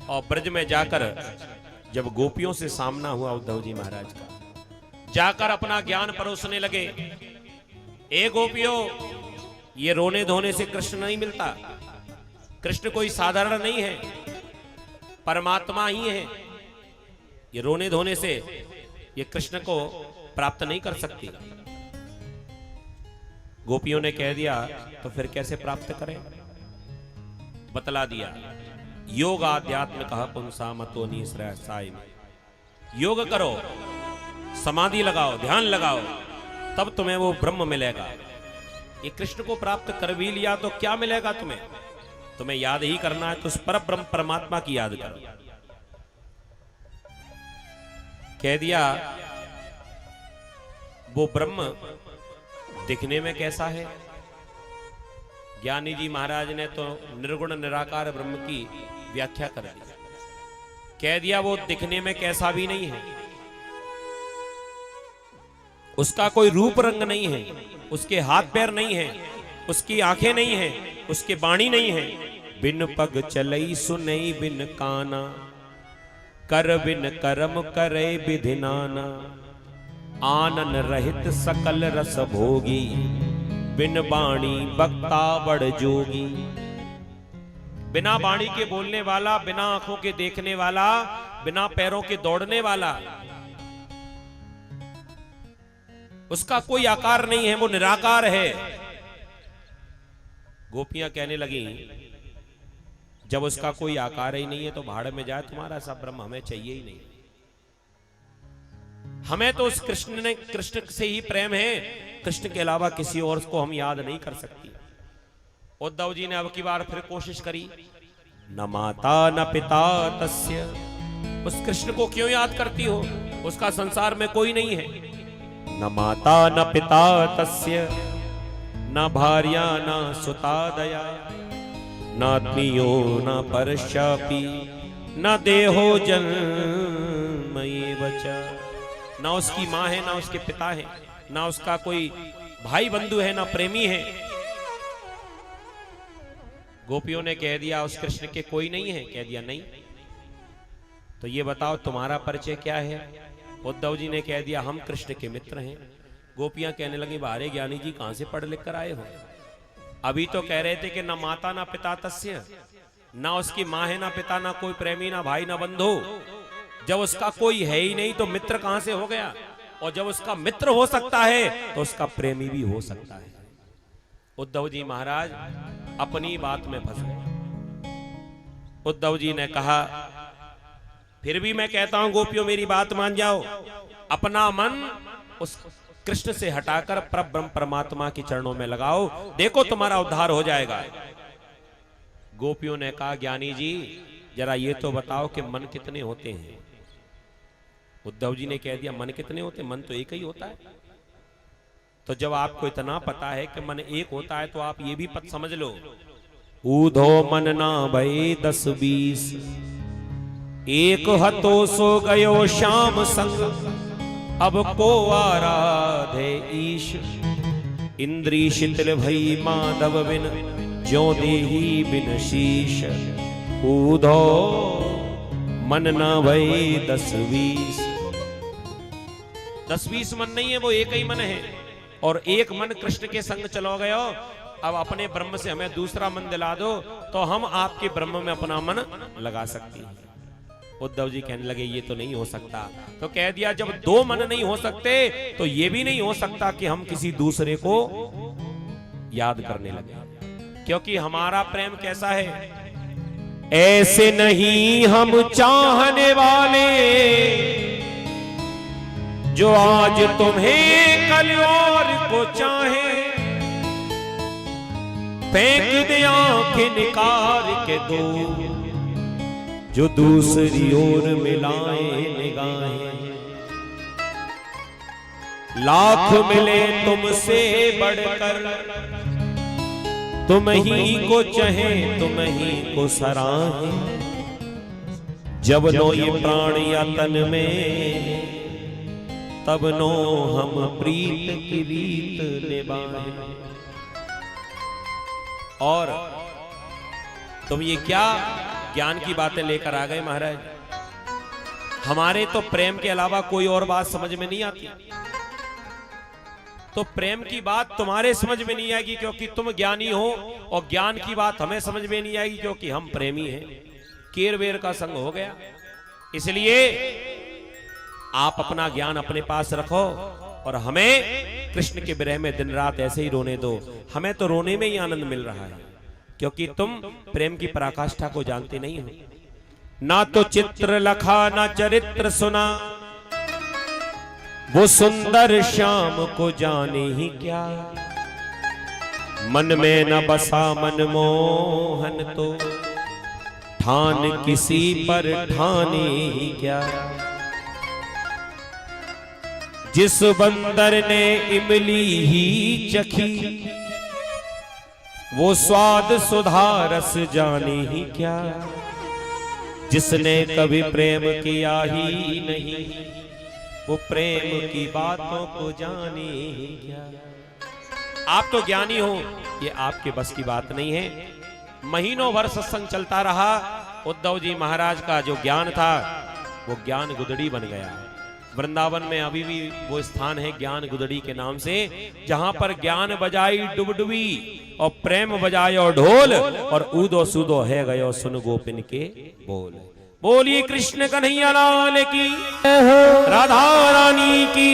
और ब्रज में जाकर जब गोपियों से सामना हुआ उद्धव जी महाराज का, जाकर अपना ज्ञान परोसने लगे। ए गोपियों, ये रोने धोने से कृष्ण नहीं मिलता। कृष्ण कोई साधारण नहीं है, परमात्मा ही है। ये रोने धोने से ये कृष्ण को प्राप्त नहीं कर सकती। गोपियों ने कह दिया तो फिर कैसे प्राप्त करें? बतला दिया, योग आध्यात्म कहा पुंसा मतो निश्रय साई में। योग करो, समाधि लगाओ, ध्यान लगाओ, तब तुम्हें वो ब्रह्म मिलेगा। ये कृष्ण को प्राप्त कर भी लिया तो क्या मिलेगा तुम्हें? तुम्हें याद ही करना है तो उस पर ब्रह्म परमात्मा की याद करो। कह दिया वो ब्रह्म दिखने में कैसा है? ज्ञानी जी महाराज ने तो निर्गुण निराकार ब्रह्म की व्याख्या कर दी। कह दिया वो दिखने में कैसा भी नहीं है, उसका कोई रूप रंग नहीं है, उसके हाथ पैर नहीं है, उसकी आंखें नहीं है, उसके बाणी नहीं है। बिन पग चलई सुनई बिन काना, कर बिन कर्म करे विधि नाना। आनन रहित सकल रस भोगी, बिन बाणी बक्ता बड़ जोगी। बिना बाणी के बोलने वाला, बिना आंखों के देखने वाला, बिना पैरों के दौड़ने वाला, उसका कोई आकार नहीं है, वो निराकार है। गोपियां कहने लगी, जब उसका कोई आकार ही नहीं है तो भाड़ में जाए तुम्हारा सब ब्रह्म, हमें चाहिए ही नहीं। हमें तो उस कृष्ण से ही प्रेम है, कृष्ण के अलावा किसी और को हम याद नहीं कर सकती। उद्धव जी ने अब की बार फिर कोशिश करी, न माता न पिता तस्य। उस कृष्ण को क्यों याद करती हो? उसका संसार में कोई नहीं है। न माता न पिता तस्य, न भार्या न सुता दया, नात्मीयो न परशापी, न देहो जन्मये बचा। ना उसकी मां है, ना उसके पिता है, ना उसका कोई भाई बंधु है, ना प्रेमी है। गोपियों ने कह दिया उस कृष्ण के कोई नहीं है। कह दिया नहीं। तो ये बताओ तुम्हारा परिचय क्या है? उद्धव जी ने कह दिया हम कृष्ण के मित्र हैं। गोपियां कहने लगी, बारे ज्ञानी जी कहां से पढ़ लिख कर आए हो? अभी तो कह रहे थे कि ना माता ना पिता तस्य, ना उसकी मां है, ना पिता, ना कोई प्रेमी, ना भाई, ना बंधु। जब उसका कोई है ही नहीं तो मित्र कहां से हो गया? और जब उसका मित्र हो सकता है तो उसका प्रेमी भी हो सकता है। उद्धव जी महाराज अपनी बात में फंस गए। उद्धव जी ने कहा, फिर भी मैं कहता हूं गोपियों मेरी बात मान जाओ। अपना मन उस कृष्ण से हटाकर परब्रह्म परमात्मा के चरणों में लगाओ, देखो तुम्हारा उद्धार हो जाएगा। गोपियों ने कहा, ज्ञानी जी जरा ये तो बताओ कि मन कितने होते हैं? उद्धव जी ने कह दिया, मन कितने होते? मन तो एक ही होता है। तो जब आपको इतना पता है कि मन एक होता है तो आप ये भी पत समझ लो, ऊधो मन ना भई 10-20, एक हतो सो गयो श्याम संग, अब को आराधे ईश। इंद्री शिथिल भई माधव बिन, ज्यों देही बिन शीश। ऊधो मन ना भई 10-20। 10-20 मन नहीं है, वो एक ही मन है। और एक मन कृष्ण के संग चलो गयो। अब अपने ब्रह्म से हमें दूसरा मन दिला दो तो हम आपके ब्रह्म में अपना मन लगा सकते हैं। उद्धव जी कहने लगे, ये तो नहीं हो सकता। तो कह दिया, जब दो मन नहीं हो सकते तो ये भी नहीं हो सकता कि हम किसी दूसरे को याद करने लगे। क्योंकि हमारा प्रेम कैसा है? ऐसे नहीं हम चाहने वाले, जो आज तुम्हें कल और को चाहे। फेंक दे आंखें निकाल के दो, जो दूसरी ओर मिलाए निगाहें। लाख मिले तुमसे बढ़कर, तुम ही को चाहे तुम ही को सराहें। जब नो ये प्राण या तन में, तब नो हम प्रीत की रीत निभाएं। और तुम ये क्या ज्ञान की बातें लेकर आ गए महाराज। हमारे तो प्रेम के अलावा कोई और बात समझ में नहीं आती। तो प्रेम की बात तुम्हारे समझ में नहीं आएगी क्योंकि तुम ज्ञानी हो, और ज्ञान की बात हमें समझ में नहीं आएगी क्योंकि हम प्रेमी हैं। केर वेर का संग हो गया। इसलिए आप अपना ज्ञान अपने पास रखो और हमें कृष्ण के विरह में दिन रात ऐसे ही रोने दो। हमें तो रोने में ही आनंद मिल रहा है क्योंकि तुम प्रेम की पराकाष्ठा को जानते नहीं हो। ना तो चित्र लखा ना चरित्र सुना, वो सुंदर श्याम को जाने ही क्या। मन में न बसा मनमोहन तो, ठान किसी पर ठाने ही क्या। जिस बंदर ने इमली ही चखी, वो स्वाद सुधा रस जाने ही क्या। जिसने कभी प्रेम किया ही नहीं, वो प्रेम की बातों को जाने ही क्या। आप तो ज्ञानी हो, ये आपके बस की बात नहीं है। महीनों भर सत्संग चलता रहा। उद्धव जी महाराज का जो ज्ञान था वो ज्ञान गुदड़ी बन गया। वृंदावन में अभी भी वो स्थान है ज्ञान गुदड़ी के नाम से, जहां पर ज्ञान बजाई डुबडुबी और प्रेम बजायो ढोल, और ऊदो सूदो है गयो सुन गोपिन के बोल। बोलिए कृष्ण कन्हैया लाल की, राधा रानी की।